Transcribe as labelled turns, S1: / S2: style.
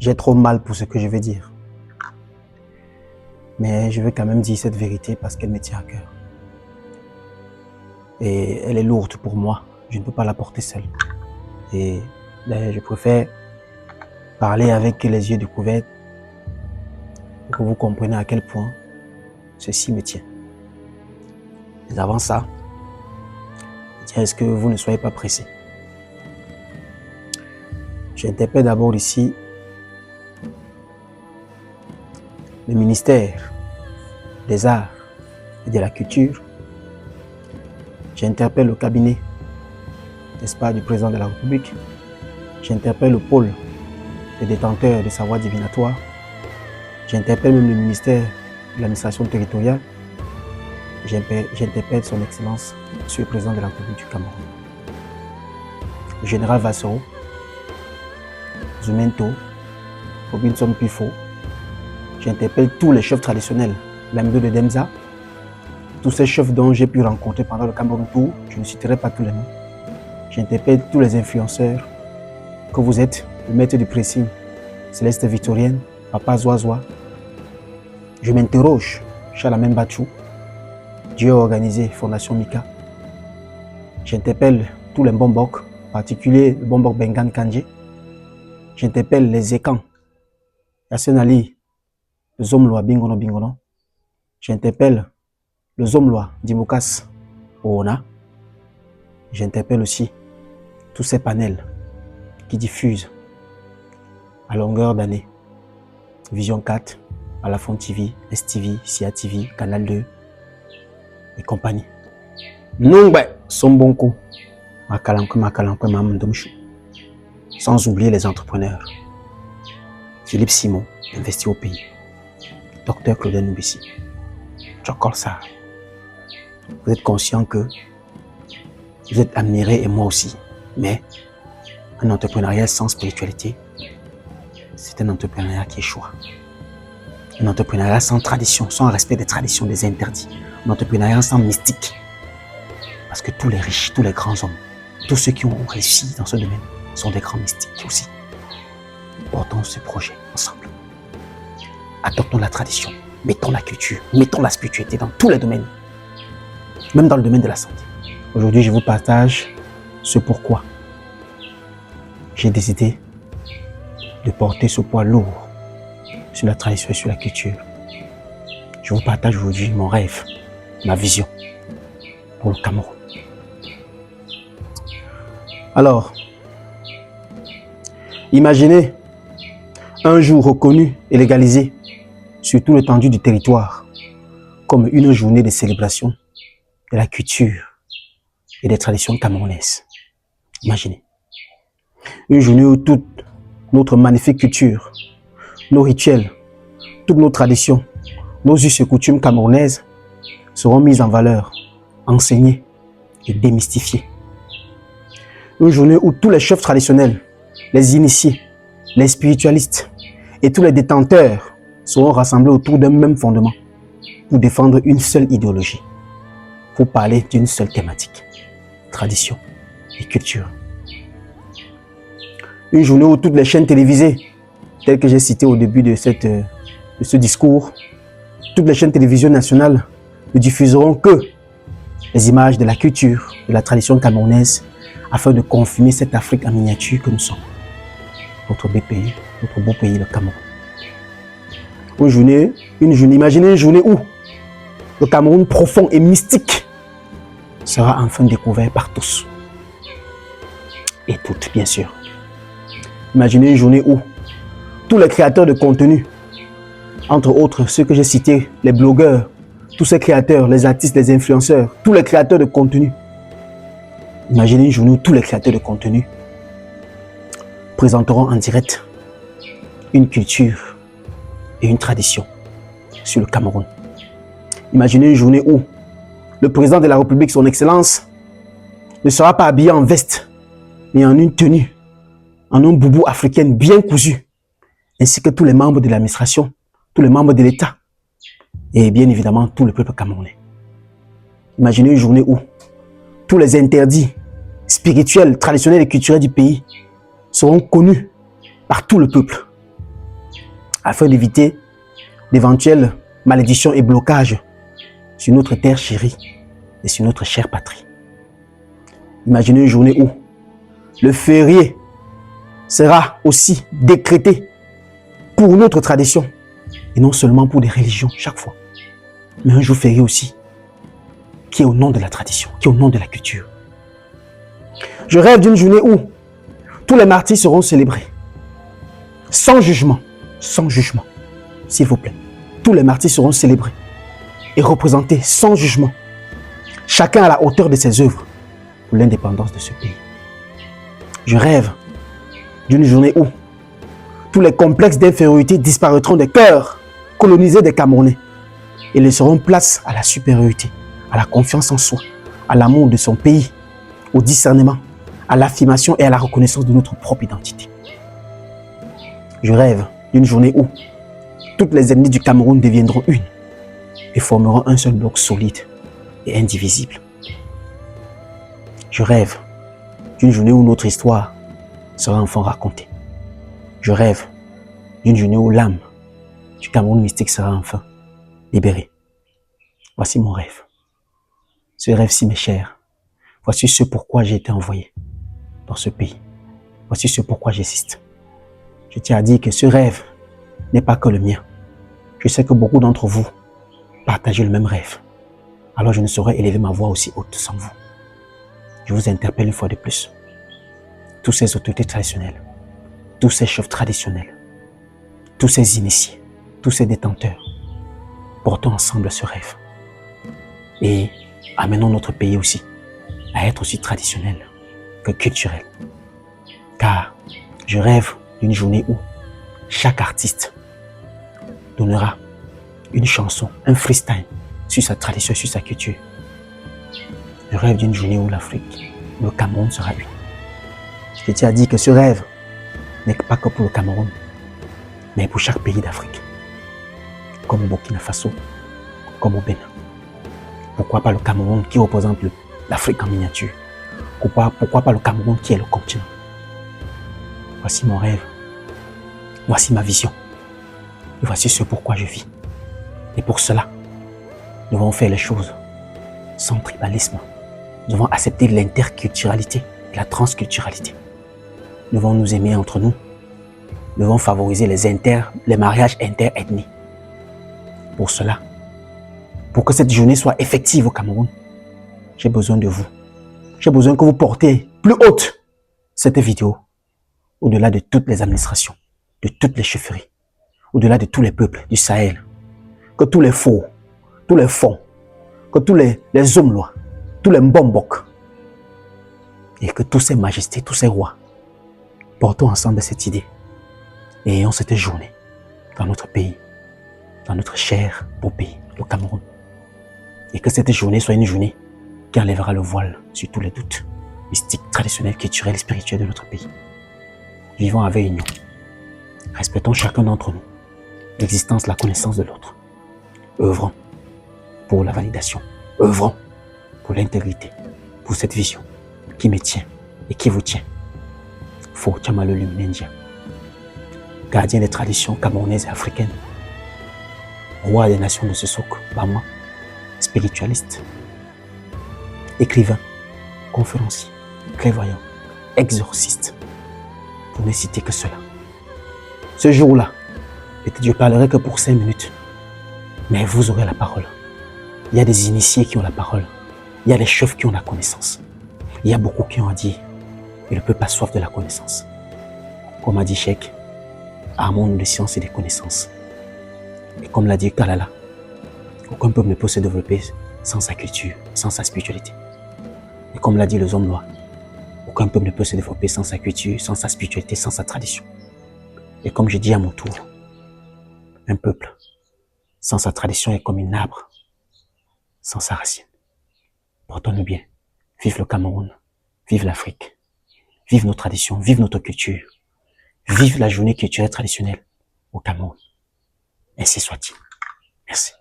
S1: J'ai trop mal pour ce que je vais dire. Mais je vais quand même dire cette vérité parce qu'elle me tient à cœur. Et elle est lourde pour moi. Je ne peux pas la porter seule. Et d'ailleurs, je préfère parler avec les yeux découverts pour que vous compreniez à quel point ceci me tient. Mais avant ça, je dirais, est-ce que vous ne soyez pas pressés? J'interpelle d'abord ici le ministère des Arts et de la Culture. J'interpelle le cabinet, n'est-ce pas, du président de la République. J'interpelle le pôle des détenteurs de savoir divinatoire. J'interpelle même le ministère de l'administration territoriale. J'interpelle son Excellence, Monsieur le Président de la République du Cameroun. Le général Vassoro, Zumento, Robinson Pifo. J'interpelle tous les chefs traditionnels, l'Amdo de Demza, tous ces chefs dont j'ai pu rencontrer pendant le Cameroun Tour, je ne citerai pas tous les noms. J'interpelle tous les influenceurs que vous êtes, le maître du pressing, Céleste Victorienne, Papa Zoazoa. Je m'interroge, Chalamen Bachou, Dieu organisé, Fondation Mika. J'interpelle tous les Bombok, en particulier le Bombok Bengan Kandje. J'interpelle les Ekans, Yassine Ali, le Zomloa Bingono Bingono. J'interpelle le Zomloa Dimokas Oona. J'interpelle aussi tous ces panels qui diffusent à longueur d'année Vision 4, Alafon TV, STV, SIA TV, Canal 2 et compagnie. Nungbe Sombonko, Makalanko, Mamandomchou. Sans oublier les entrepreneurs. Philippe Simon, investi au pays. Docteur Claude Noubessi. Jokol Sarr. Vous êtes conscient que vous êtes admiré et moi aussi. Mais un entrepreneuriat sans spiritualité, c'est un entrepreneuriat qui échoue. Un entrepreneuriat sans tradition, sans respect des traditions, des interdits. Un entrepreneuriat sans mystique. Parce que tous les riches, tous les grands hommes, tous ceux qui ont réussi dans ce domaine sont des grands mystiques aussi. Portons ce projet ensemble. Adoptons la tradition, mettons la culture, mettons la spiritualité dans tous les domaines, même dans le domaine de la santé. Aujourd'hui, je vous partage ce pourquoi j'ai décidé de porter ce poids lourd sur la tradition et sur la culture. Je vous partage aujourd'hui mon rêve, ma vision pour le Cameroun. Alors, imaginez un jour reconnu et légalisé sur tout l'étendue du territoire comme une journée de célébration de la culture et des traditions camerounaises. Imaginez. Une journée où toute notre magnifique culture, nos rituels, toutes nos traditions, nos us et coutumes camerounaises seront mises en valeur, enseignées et démystifiées. Une journée où tous les chefs traditionnels, les initiés, les spiritualistes et tous les détenteurs seront rassemblés autour d'un même fondement pour défendre une seule idéologie, pour parler d'une seule thématique, tradition et culture. Une journée où toutes les chaînes télévisées, telles que j'ai cité au début de ce discours, toutes les chaînes télévision nationales ne diffuseront que les images de la culture, de la tradition camerounaise, afin de confirmer cette Afrique en miniature que nous sommes. Notre beau pays, le Cameroun. Imaginez une journée où le Cameroun profond et mystique sera enfin découvert par tous. Et toutes, bien sûr. Imaginez une journée où tous les créateurs de contenu, entre autres ceux que j'ai cités, les blogueurs, tous ces créateurs, les artistes, les influenceurs, tous les créateurs de contenu. Imaginez une journée où tous les créateurs de contenu présenteront en direct une culture et une tradition sur le Cameroun. Imaginez une journée où le président de la République, son Excellence, ne sera pas habillé en veste, mais en une tenue, en un boubou africaine bien cousu, ainsi que tous les membres de l'administration, tous les membres de l'État, et bien évidemment tout le peuple camerounais. Imaginez une journée où tous les interdits spirituels, traditionnels et culturels du pays seront connus par tout le peuple, afin d'éviter d'éventuelles malédictions et blocages sur notre terre chérie et sur notre chère patrie. Imaginez une journée où le férié sera aussi décrété pour notre tradition et non seulement pour des religions chaque fois, mais un jour férié aussi qui est au nom de la tradition, qui est au nom de la culture. Je rêve d'une journée où tous les martyrs seront célébrés sans jugement, s'il vous plaît. Tous les martyrs seront célébrés et représentés sans jugement, chacun à la hauteur de ses œuvres pour l'indépendance de ce pays. Je rêve d'une journée où tous les complexes d'infériorité disparaîtront des cœurs colonisés des Camerounais et laisseront place à la supériorité, à la confiance en soi, à l'amour de son pays, au discernement, à l'affirmation et à la reconnaissance de notre propre identité. Je rêve d'une journée où toutes les ethnies du Cameroun deviendront une et formeront un seul bloc solide et indivisible. Je rêve d'une journée où notre histoire sera enfin racontée. Je rêve d'une journée où l'âme du Cameroun mystique sera enfin libérée. Voici mon rêve. Ce rêve-ci, mes chers, voici ce pourquoi j'ai été envoyé dans ce pays. Voici ce pourquoi j'existe. Je tiens à dire que ce rêve n'est pas que le mien. Je sais que beaucoup d'entre vous partagez le même rêve. Alors je ne saurais élever ma voix aussi haute sans vous. Je vous interpelle une fois de plus. Tous ces autorités traditionnelles, tous ces chefs traditionnels, tous ces initiés, tous ces détenteurs, portons ensemble ce rêve. Et amenons notre pays aussi à être aussi traditionnel que culturel. Car je rêve d'une journée où chaque artiste donnera une chanson, un freestyle sur sa tradition, sur sa culture. Je rêve d'une journée où l'Afrique, le Cameroun sera uni. Je tiens à dire que ce rêve n'est pas que pour le Cameroun, mais pour chaque pays d'Afrique. Comme au Burkina Faso, comme au Bénin. Pourquoi pas le Cameroun qui représente l'Afrique en miniature? Pourquoi pas le Cameroun qui est le continent? Voici mon rêve. Voici ma vision. Et voici ce pourquoi je vis. Et pour cela, nous devons faire les choses sans tribalisme. Nous devons accepter l'interculturalité et la transculturalité. Nous devons nous aimer entre nous. Nous devons favoriser les mariages interethniques. Pour cela, pour que cette journée soit effective au Cameroun, j'ai besoin de vous. J'ai besoin que vous portez plus haute cette vidéo, au-delà de toutes les administrations, de toutes les chefferies, au-delà de tous les peuples du Sahel. Que tous les faux, tous les fonds, que tous les hommes-lois, tous les mbombok, et que tous ces majestés, tous ces rois, portons ensemble cette idée et ayons cette journée dans notre pays, dans notre cher beau pays, le Cameroun. Et que cette journée soit une journée qui enlèvera le voile sur tous les doutes mystiques, traditionnels, culturels et spirituels de notre pays. Vivons avec union. Respectons chacun d'entre nous l'existence, la connaissance de l'autre. Œuvrons pour la validation. Œuvrons pour l'intégrité, pour cette vision qui me tient et qui vous tient. Fo Tchamalo Luminendia, gardien des traditions camerounaises et africaines, roi des nations de Sissoko, Bama, spiritualiste, écrivain, conférencier, clairvoyant, exorciste, pour ne citer que cela. Ce jour-là, peut-être je parlerai que pour 5 minutes, mais vous aurez la parole. Il y a des initiés qui ont la parole. Il y a des chefs qui ont la connaissance. Il y a beaucoup qui ont dit, et le peuple a soif de la connaissance. Comme a dit Cheikh, un monde de science et de connaissances. Et comme l'a dit Kalala, aucun peuple ne peut se développer sans sa culture, sans sa spiritualité. Et comme l'a dit le homme-loi, aucun peuple ne peut se développer sans sa culture, sans sa spiritualité, sans sa tradition. Et comme je dis à mon tour, un peuple sans sa tradition est comme un arbre sans sa racine. Portons-nous bien. Vive le Cameroun, vive l'Afrique, vive nos traditions, vive notre culture, vive la journée culturelle traditionnelle au Cameroun. Ainsi soit-il. Merci.